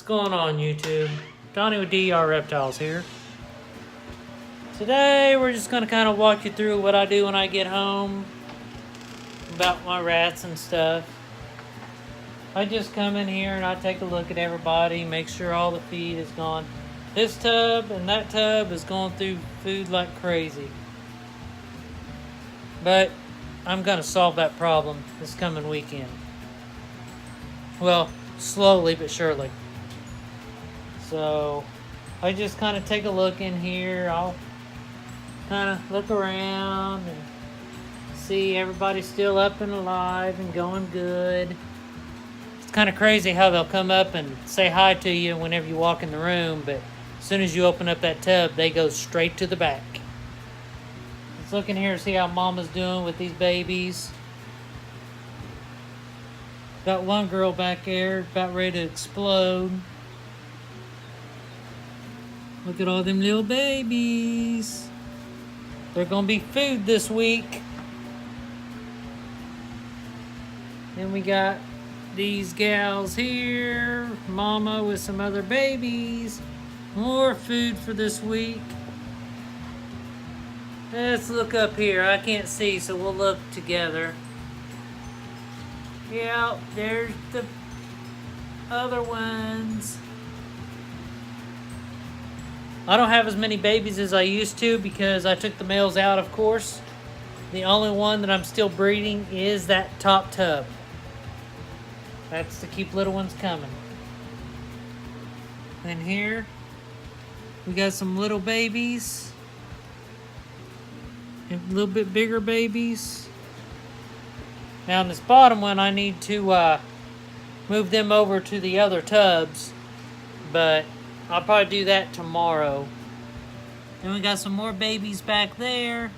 What's going on, YouTube? Donnie with DR Reptiles here. Today we're just going to kind of walk you through what I do when I get home about my rats and stuff. I just come in here and I take a look at everybody, make sure all the feed is gone. This tub and that tub is going through food like crazy. But I'm going to solve that problem this coming weekend. Well, slowly but surely. So I just kind of take a look in here. I'll kind of look around and see everybody's still up and alive and going good. It's kind of crazy how they'll come up and say hi to you whenever you walk in the room, but as soon as you open up that tub, they go straight to the back. Let's look in here and see how Mama's doing with these babies. Got one girl back there about ready to explode. Look at all them little babies. They're gonna be food this week. Then we got these gals here. Mama with some other babies. More food for this week. Let's look up here. I can't see, so we'll look together. Yeah, there's the other ones. I don't have as many babies as I used to because I took the males out, of course. The only one that I'm still breeding is that top tub. That's to keep little ones coming. And here, we got some little babies. And a little bit bigger babies. Now in this bottom one, I need to move them over to the other tubs. But I'll probably do that tomorrow. Then we got some more babies back there.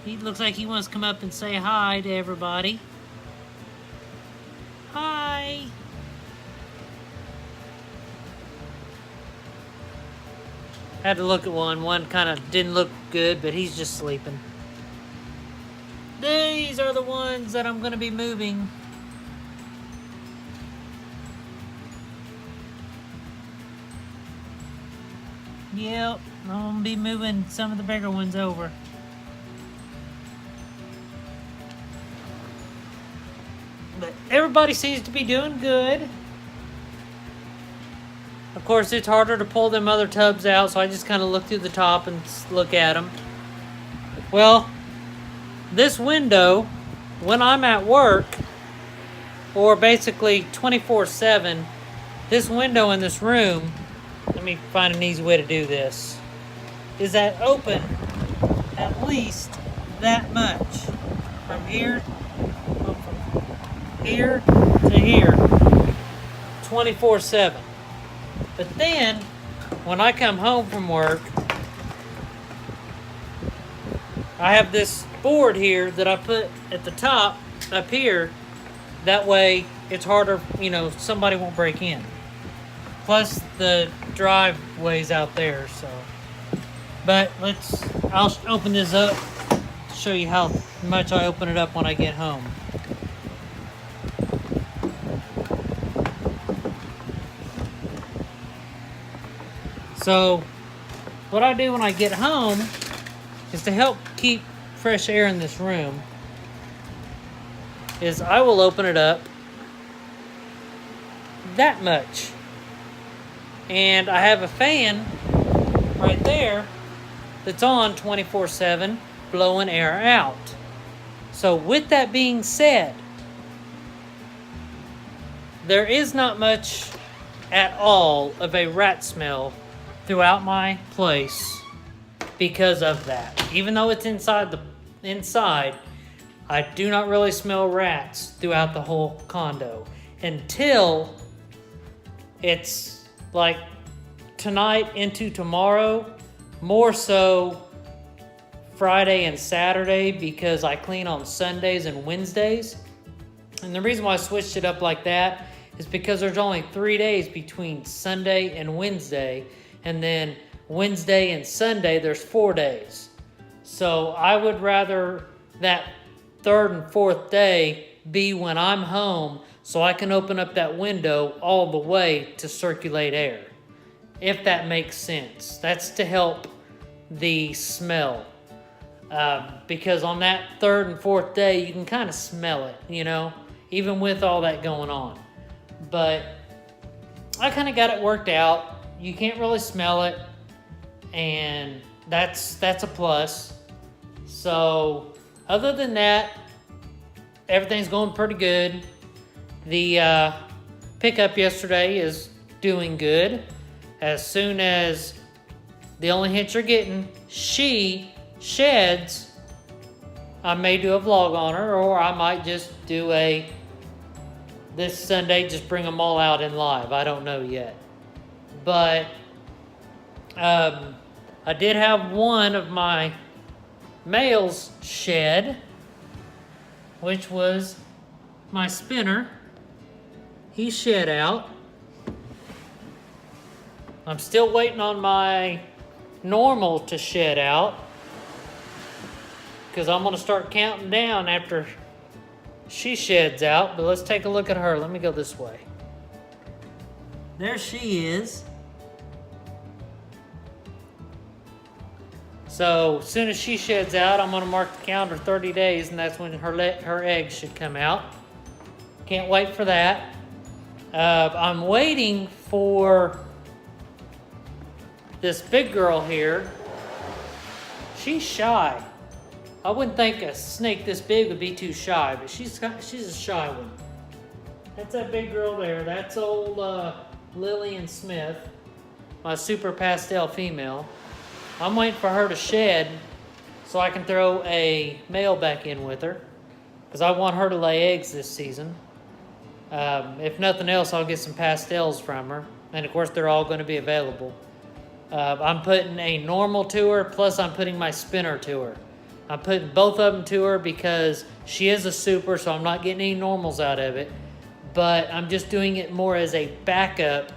He looks like he wants to come up and say hi to everybody. Hi. Had to look at one. One kind of didn't look good, but he's just sleeping. These are the ones that I'm going to be moving. Yep, I'm going to be moving some of the bigger ones over. But everybody seems to be doing good. Of course, it's harder to pull them other tubs out, so I just kind of look through the top and look at them. Well, this window, when I'm at work, or basically 24/7, this window in this room, let me find an easy way to do this, is that open at least that much. From here to here, 24/7. But then, when I come home from work, I have this board here that I put at the top, up here. That way, it's harder, somebody won't break in. Plus, the driveway's out there, so. But I'll open this up, show you how much I open it up when I get home. So, what I do when I get home is to help keep fresh air in this room is I will open it up that much. And I have a fan right there that's on 24/7 blowing air out. So with that being said, there is not much at all of a rat smell throughout my place because of that. Even though it's inside, I do not really smell rats throughout the whole condo until it's like tonight into tomorrow, more so Friday and Saturday because I clean on Sundays and Wednesdays. And the reason why I switched it up like that is because there's only 3 days between Sunday and Wednesday, and then Wednesday and Sunday there's 4 days. So I would rather that third and fourth day be when I'm home so I can open up that window all the way to circulate air, if that makes sense. That's to help the smell. Because on that third and fourth day, you can kind of smell it, you know, even with all that going on. But I kind of got it worked out. You can't really smell it, and that's a plus. So other than that, everything's going pretty good. The pickup yesterday is doing good. As soon as the only hint you're getting, she sheds, I may do a vlog on her, or I might just do this Sunday, just bring them all out in live. I don't know yet. But I did have one of my males shed, which was my spinner. He shed out. I'm still waiting on my normal to shed out, because I'm going to start counting down after she sheds out. But let's take a look at her. Let me go this way. There she is. So as soon as she sheds out, I'm going to mark the calendar 30 days, and that's when her eggs should come out. Can't wait for that. I'm waiting for this big girl here. She's shy. I wouldn't think a snake this big would be too shy, but she's a shy one. That's that big girl there. That's old Lillian Smith, my super pastel female. I'm waiting for her to shed so I can throw a male back in with her, because I want her to lay eggs this season. If nothing else, I'll get some pastels from her, and of course they're all going to be available. I'm putting a normal to her, plus I'm putting my spinner to her. I'm putting both of them to her because she is a super, so I'm not getting any normals out of it. But I'm just doing it more as a backup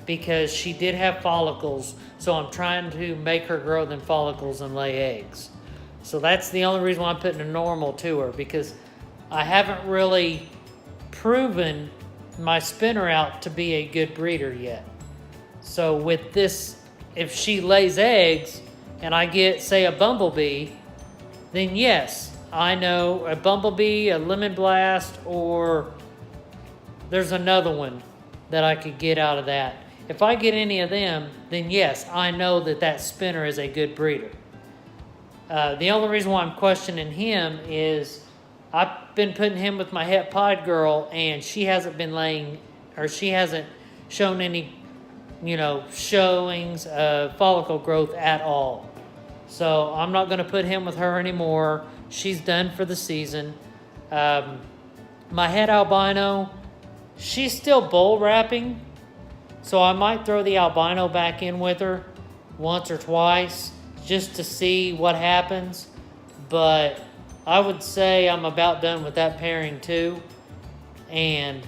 because she did have follicles, so I'm trying to make her grow them follicles and lay eggs. So that's the only reason why I'm putting a normal to her, because I haven't really proven my spinner out to be a good breeder yet. So with this, if she lays eggs and I get, say, a bumblebee, then yes, I know a bumblebee, a lemon blast, or there's another one that I could get out of that. If I get any of them, then yes, I know that spinner is a good breeder. The only reason why I'm questioning him is I've been putting him with my het pod girl, and she hasn't been laying, or she hasn't shown any, showings of follicle growth at all. So I'm not going to put him with her anymore. She's done for the season. My het albino, she's still bull wrapping, so I might throw the albino back in with her once or twice just to see what happens. But I would say I'm about done with that pairing too. And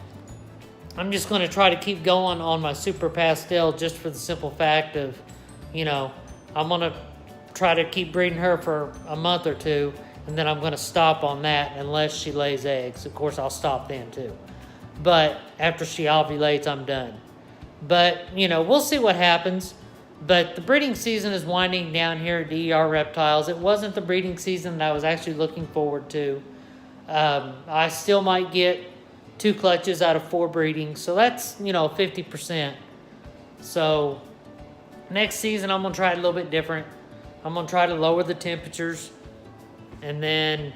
I'm just going to try to keep going on my super pastel, just for the simple fact of, I'm going to try to keep breeding her for a month or two, and then I'm going to stop on that unless she lays eggs. Of course, I'll stop then too. But after she ovulates, I'm done. But, we'll see what happens. But the breeding season is winding down here at DER Reptiles. It wasn't the breeding season that I was actually looking forward to. I still might get 2 clutches out of 4 breedings, so that's, 50%. So next season, I'm going to try it a little bit different. I'm going to try to lower the temperatures, and then,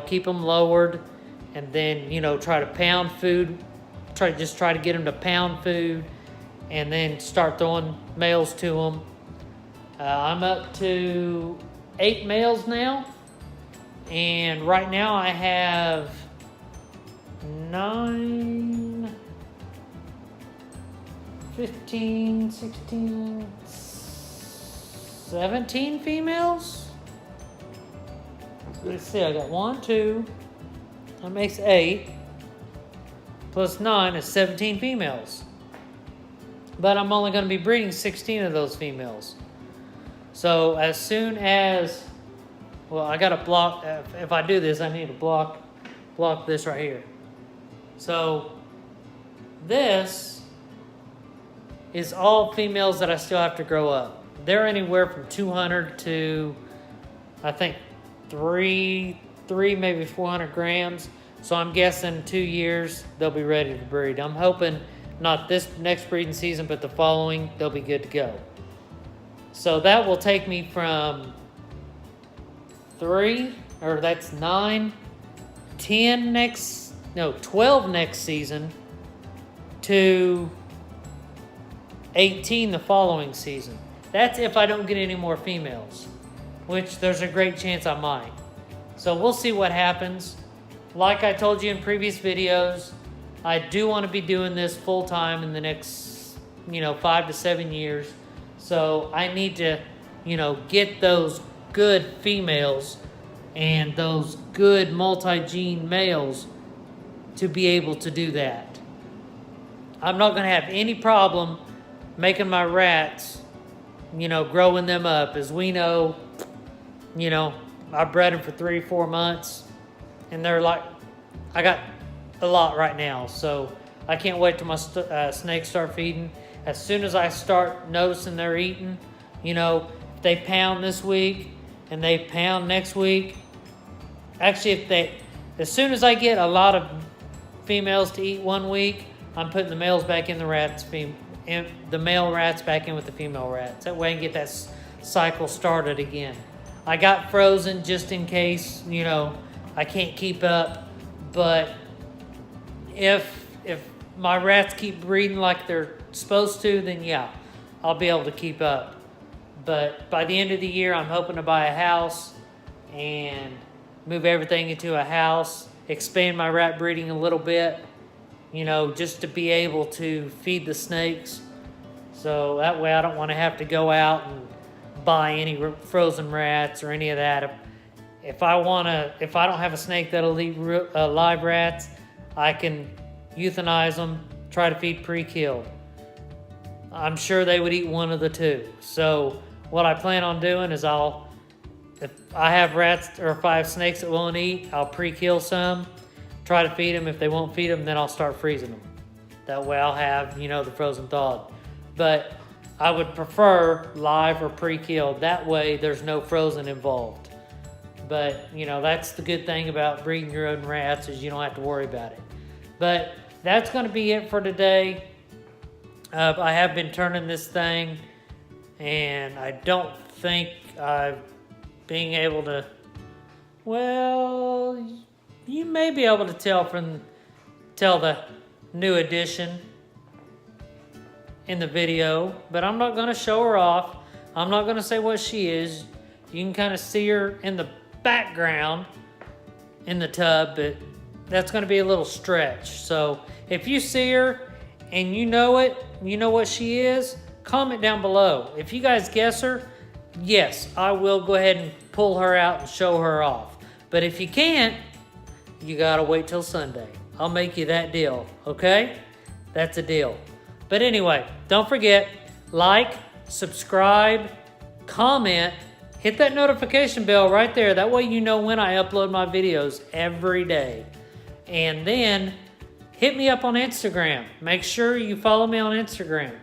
keep them lowered, and then, try to pound food, try to get them to pound food, and then start throwing males to them. I'm up to 8 males now, and right now I have 9, 15, 16, 17 females. Let's see, I got 1, 2, that makes 8, plus 9 is 17 females. But I'm only going to be breeding 16 of those females. So as soon as, I got to block, if I do this, I need to block this right here. So This is all females that I still have to grow up. They're anywhere from 200 to, I think, three, maybe 400 grams. So I'm guessing 2 years, they'll be ready to breed. I'm hoping not this next breeding season, but the following, they'll be good to go. So that will take me from 9, 10 12 next season to 18 the following season. That's if I don't get any more females, which there's a great chance I might. So we'll see what happens. Like I told you in previous videos, I do want to be doing this full time in the next, 5 to 7 years. So I need to, get those good females and those good multi-gene males to be able to do that. I'm not going to have any problem making my rats, growing them up. As we know, I bred them for 3-4 months, and they're like, I got a lot right now, so I can't wait till my snakes start feeding. As soon as I start noticing they're eating, if they pound this week and they pound next week, actually, as soon as I get a lot of females to eat 1 week, I'm putting the males back in the male rats back in with the female rats. That way I can get that cycle started again. I got frozen just in case, I can't keep up. But if my rats keep breeding like they're supposed to, then yeah, I'll be able to keep up. But by the end of the year, I'm hoping to buy a house and move everything into a house, expand my rat breeding a little bit, just to be able to feed the snakes. So that way I don't want to have to go out and buy any frozen rats or any of that. If I don't have a snake that'll eat live rats, I can euthanize them, try to feed pre-killed. I'm sure they would eat one of the two. So what I plan on doing is if I have rats or if I have snakes that won't eat, I'll pre-kill some, try to feed them. If they won't feed them, then I'll start freezing them. That way I'll have, the frozen thawed. But I would prefer live or pre-killed. That way there's no frozen involved. But, that's the good thing about breeding your own rats, is you don't have to worry about it. But that's going to be it for today. I have been turning this thing, and I don't think I'm being able to, well, you may be able to tell the new addition in the video, but I'm not going to show her off. I'm not going to say what she is. You can kind of see her in the background in the tub, but that's going to be a little stretch. So if you see her and you know what she is, comment down below. If you guys guess her, yes, I will go ahead and pull her out and show her off. But if you can't, you gotta wait till Sunday. I'll make you that deal, okay? That's a deal. But anyway, don't forget, like, subscribe, comment, hit that notification bell right there. That way you know when I upload my videos every day. And then hit me up on Instagram. Make sure you follow me on Instagram.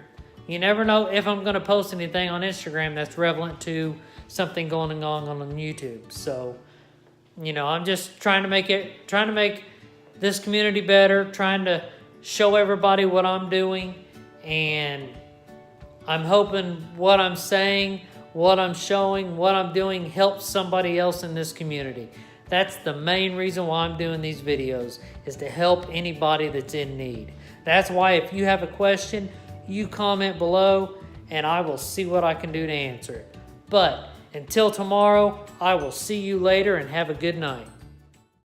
You never know if I'm going to post anything on Instagram that's relevant to something going on YouTube. So, I'm just trying to make this community better, trying to show everybody what I'm doing, and I'm hoping what I'm saying, what I'm showing, what I'm doing helps somebody else in this community. That's the main reason why I'm doing these videos, is to help anybody that's in need. That's why if you have a question, you comment below and I will see what I can do to answer it. But until tomorrow, I will see you later and have a good night.